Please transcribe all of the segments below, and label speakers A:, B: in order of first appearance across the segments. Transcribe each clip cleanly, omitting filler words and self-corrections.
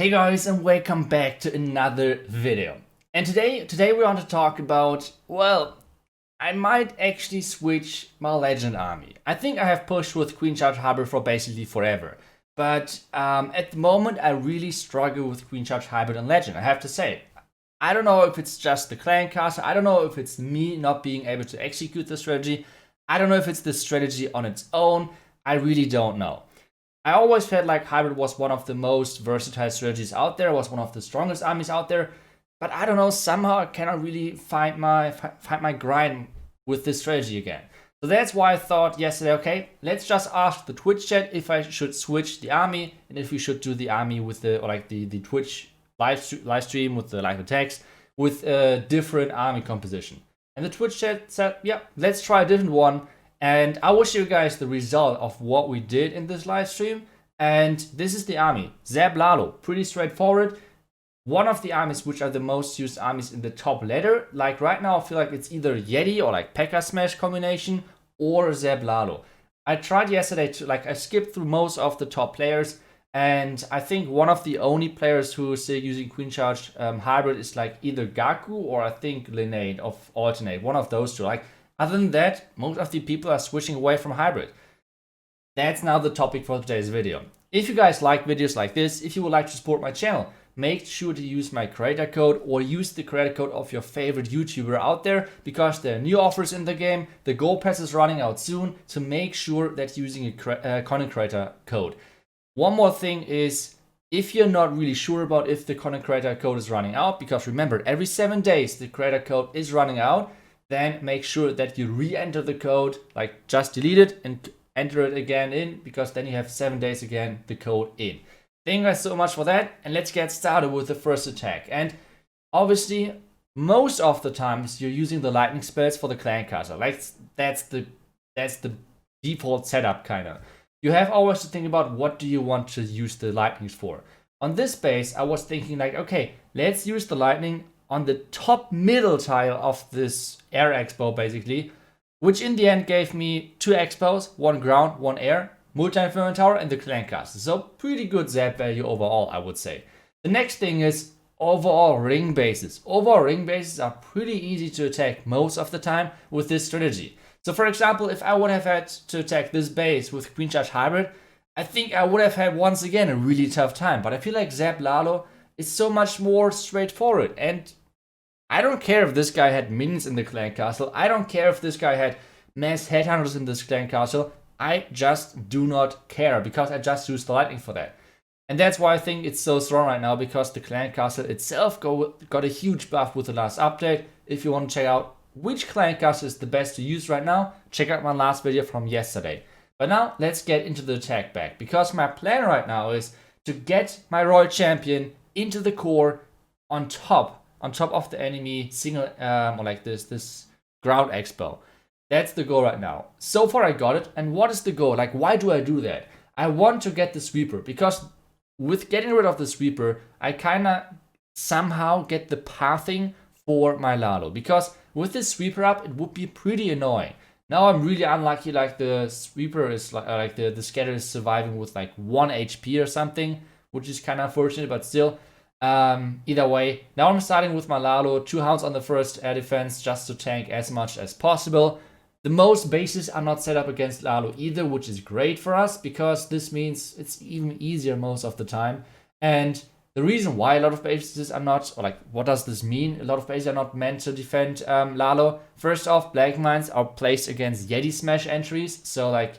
A: Hey guys, and welcome back to another video. And today we want to talk about, well, I might actually switch my legend army. I think I have pushed with Queen Charge Hybrid for basically forever. But at the moment I really struggle with Queen Charge Hybrid and Legend, I have to say. I don't know if it's just the clan caster, I don't know if it's me not being able to execute the strategy, I don't know if it's the strategy on its own, I really don't know. I always felt like Hybrid was one of the most versatile strategies out there, was one of the strongest armies out there, but I don't know, somehow I cannot really find my grind with this strategy again. So that's why I thought yesterday, okay, let's just ask the Twitch chat if I should switch the army and if we should do the army with the Twitch live stream with the live attacks with a different army composition. And the Twitch chat said, yeah, let's try a different one. And I will show you guys the result of what we did in this live stream. And this is the army. Zeb Lalo, pretty straightforward. One of the armies which are the most used armies in the top ladder. Like right now I feel like it's either Yeti or like P.E.K.K.A. Smash combination or Zeb Lalo. I tried yesterday to I skipped through most of the top players. And I think one of the only players who is still using Queen Charge Hybrid is like either Gaku or I think Linnea of Alternate. One of those two. Other than that, most of the people are switching away from Hybrid. That's now the topic for today's video. If you guys like videos like this, if you would like to support my channel, make sure to use my creator code or use the creator code of your favorite YouTuber out there because there are new offers in the game. The Gold Pass is running out soon, so make sure that you're using a content creator code. One more thing is, if you're not really sure about if the content creator code is running out, because remember, every 7 days the creator code is running out, then make sure that you re-enter the code, like just delete it and enter it again in, because then you have 7 days again the code in. Thank you guys so much for that, and let's get started with the first attack. And obviously, most of the times you're using the lightning spells for the clan caster. Like that's the default setup kinda. You have always to think about what do you want to use the lightnings for. On this base, I was thinking like, okay, let's use the lightning on the top middle tile of this air expo basically, which in the end gave me 2 expos, 1 ground, 1 air, multi-infernal tower and the clan caster. So pretty good zap value overall, I would say. The next thing is overall ring bases. Overall ring bases are pretty easy to attack most of the time with this strategy. So for example, if I would have had to attack this base with Queen Charge Hybrid, I think I would have had once again a really tough time. But I feel like Zeb Lalo is so much more straightforward, and I don't care if this guy had minions in the clan castle. I don't care if this guy had mass headhunters in this clan castle. I just do not care because I just use the lightning for that. And that's why I think it's so strong right now, because the clan castle itself got a huge buff with the last update. If you want to check out which clan castle is the best to use right now, check out my last video from yesterday. But now let's get into the attack back, because my plan right now is to get my royal champion into the core on top of the enemy single or like this ground expo. That's the goal right now. So far I got it. And what is the goal? Like, why do I do that? I want to get the sweeper, because with getting rid of the sweeper, I kinda somehow get the pathing for my Lalo, because with this sweeper up it would be pretty annoying. Now I'm really unlucky, like the sweeper is like the scatter is surviving with like 1 HP or something, which is kind of unfortunate, but still. Either way, now I'm starting with my Lalo, 2 hounds on the first air defense just to tank as much as possible. The most bases are not set up against Lalo either, which is great for us because this means it's even easier most of the time. And the reason why a lot of bases are not, or like what does this mean? A lot of bases are not meant to defend Lalo. First off, black mines are placed against Yeti Smash entries, so like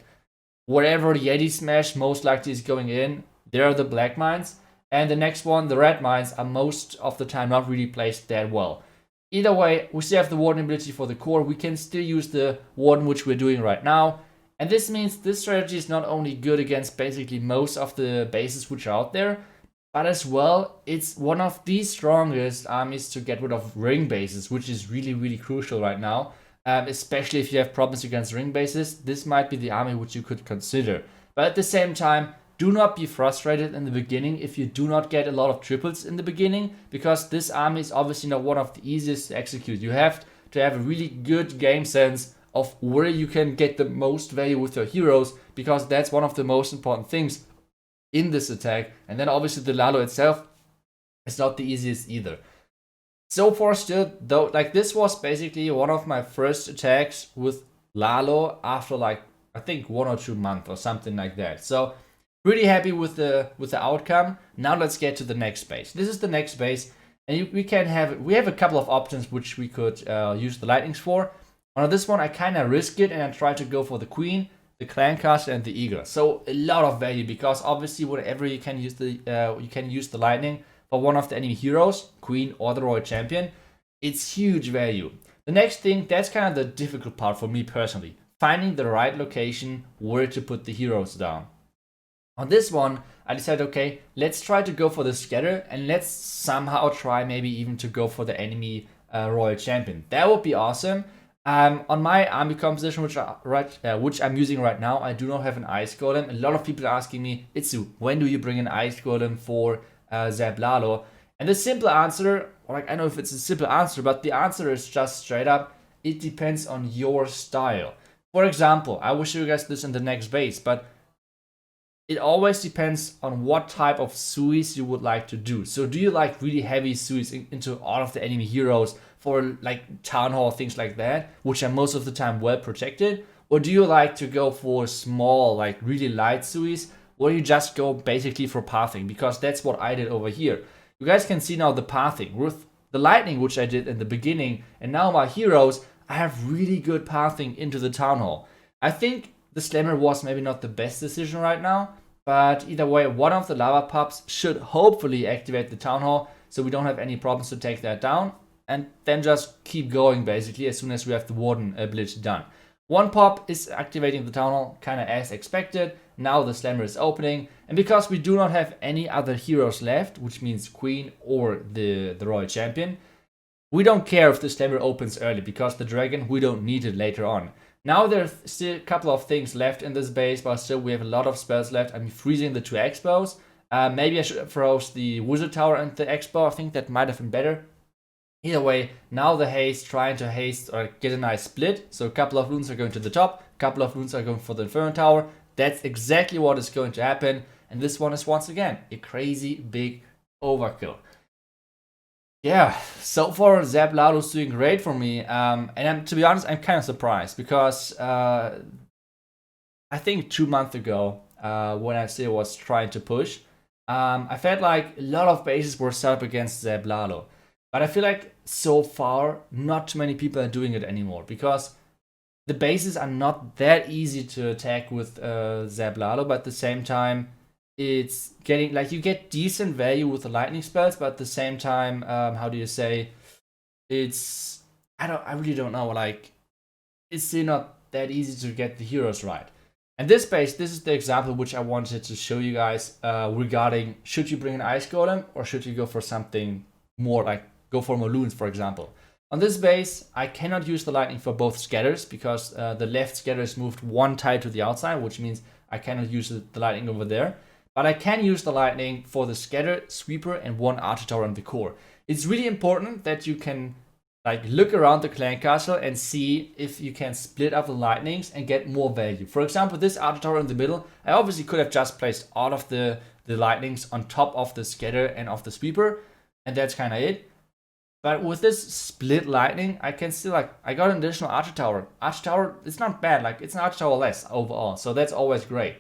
A: wherever Yeti Smash most likely is going in, there are the black mines. And the next one, the red mines, are most of the time not really placed that well. Either way, we still have the warden ability for the core. We can still use the warden, which we're doing right now. And this means this strategy is not only good against basically most of the bases which are out there, but as well, it's one of the strongest armies to get rid of ring bases, which is really, really crucial right now. Especially if you have problems against ring bases, this might be the army which you could consider. But at the same time, do not be frustrated in the beginning if you do not get a lot of triples in the beginning, because this army is obviously not one of the easiest to execute. You have to have a really good game sense of where you can get the most value with your heroes, because that's one of the most important things in this attack. And then obviously the Lalo itself It's not the easiest either. So far still though, like this was basically one of my first attacks with Lalo after like I think 1 or 2 months or something like that. So really happy with the outcome. Now let's get to the next base. This is the next base, and we have a couple of options which we could use the lightnings for. On this one I kind of risk it and I try to go for the queen, the clan castle, and the eagle. So a lot of value because obviously whenever you can use the lightning for one of the enemy heroes, queen or the royal champion, it's huge value. The next thing, that's kind of the difficult part for me personally, finding the right location where to put the heroes down. On this one, I decided, okay, let's try to go for the scatter and let's somehow try maybe even to go for the enemy royal champion. That would be awesome. On my army composition, which I'm using right now, I do not have an ice golem. A lot of people are asking me, Itsu, when do you bring an ice golem for Zeb Lalo? And the simple answer, or like I don't know if it's a simple answer, but the answer is just straight up, it depends on your style. For example, I will show you guys this in the next base, but it always depends on what type of suis you would like to do. So do you like really heavy suis into all of the enemy heroes for like town hall, things like that, which are most of the time well protected? Or do you like to go for small, like really light suis, or you just go basically for pathing? Because that's what I did over here. You guys can see now the pathing with the lightning, which I did in the beginning, and now my heroes, I have really good pathing into the town hall. I think the slammer was maybe not the best decision right now, but either way, one of the lava pups should hopefully activate the town hall so we don't have any problems to take that down, and then just keep going basically as soon as we have the warden ability done. One pop is activating the town hall kind of as expected. Now the slammer is opening, and because we do not have any other heroes left, which means queen or the royal champion, we don't care if the slammer opens early because the dragon, we don't need it later on. Now there's still a couple of things left in this base, but still we have a lot of spells left. I'm freezing the two expos. Maybe I should have froze the wizard tower and the expo. I think that might have been better. Either way, now the haste, trying to haste or get a nice split. So a couple of loons are going to the top, a couple of loons are going for the inferno tower. That's exactly what is going to happen. And this one is once again a crazy big overkill. Yeah, so far Zeb Lado's doing great for me, and to be honest, I'm kind of surprised because I think 2 months ago, when I still was trying to push, I felt like a lot of bases were set up against Zeb Lado, but I feel like so far not too many people are doing it anymore because the bases are not that easy to attack with Zeb Lado, but at the same time, it's getting like you get decent value with the lightning spells, but at the same time, how do you say? It's I really don't know. Like it's still not that easy to get the heroes right. And this base, this is the example which I wanted to show you guys regarding should you bring an ice golem or should you go for something more like go for more loons, for example. On this base, I cannot use the lightning for both scatters because the left scatter is moved one tile to the outside, which means I cannot use the lightning over there. But I can use the lightning for the scatter, sweeper, and one archer tower on the core. It's really important that you can like look around the clan castle and see if you can split up the lightnings and get more value. For example, this archer tower in the middle, I obviously could have just placed all of the lightnings on top of the scatter and of the sweeper, and that's kind of it. But with this split lightning, I can still like, I got an additional archer tower. Archer tower, it's not bad, like it's an archer tower less overall, so that's always great.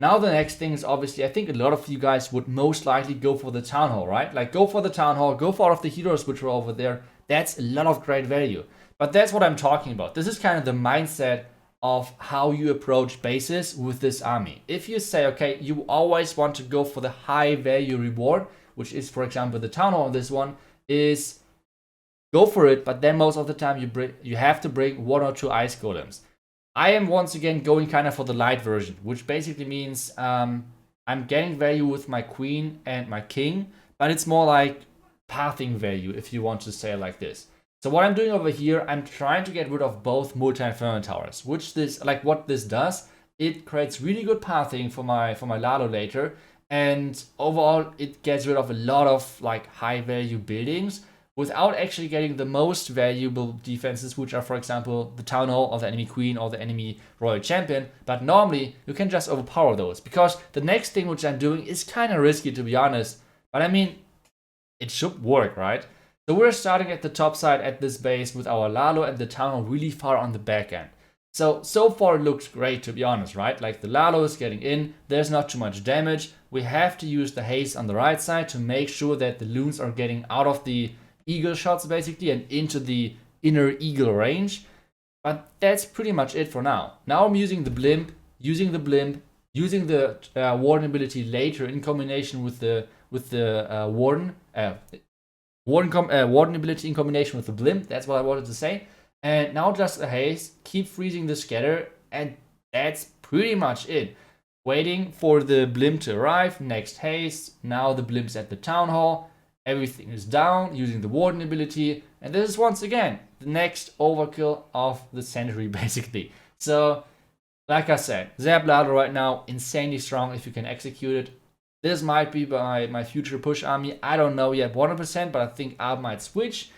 A: Now the next thing is obviously, I think a lot of you guys would most likely go for the town hall, right? Like go for the town hall, go for all of the heroes which are over there. That's a lot of great value. But that's what I'm talking about. This is kind of the mindset of how you approach bases with this army. If you say, okay, you always want to go for the high value reward, which is, for example, the town hall on this one, is go for it, but then most of the time you have to bring 1 or 2 ice golems. I am once again going kind of for the light version, which basically means I'm getting value with my queen and my king, but it's more like pathing value if you want to say it like this. So what I'm doing over here, I'm trying to get rid of both multi-inferno towers, which this, like what this does, it creates really good pathing for my Lalo later, and overall it gets rid of a lot of like high value buildings without actually getting the most valuable defenses, which are, for example, the town hall or the enemy queen or the enemy royal champion. But normally you can just overpower those, because the next thing which I'm doing is kind of risky, to be honest. But I mean, it should work, right? So we're starting at the top side at this base with our Lalo and the town hall really far on the back end. So far it looks great, to be honest, right? Like the Lalo is getting in, there's not too much damage. We have to use the haste on the right side to make sure that the loons are getting out of the eagle shots basically and into the inner eagle range. But that's pretty much it for now. Now I'm using the blimp, using the warden ability later in combination with the warden ability in combination with the blimp. That's what I wanted to say. And now just a haste, keep freezing the scatter, and that's pretty much it. Waiting for the blimp to arrive, next haste, now the blimp's at the town hall, everything is down, using the warden ability, and this is once again the next overkill of the century basically. So, like I said, Zap Lalo right now, insanely strong if you can execute it. This might be my future push army, I don't know yet 100%, but I think I might switch.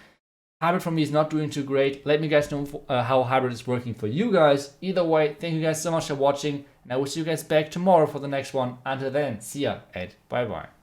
A: Hybrid for me is not doing too great. Let me guys know how Hybrid is working for you guys. Either way, thank you guys so much for watching, and I will see you guys back tomorrow for the next one. Until then, see ya and bye bye.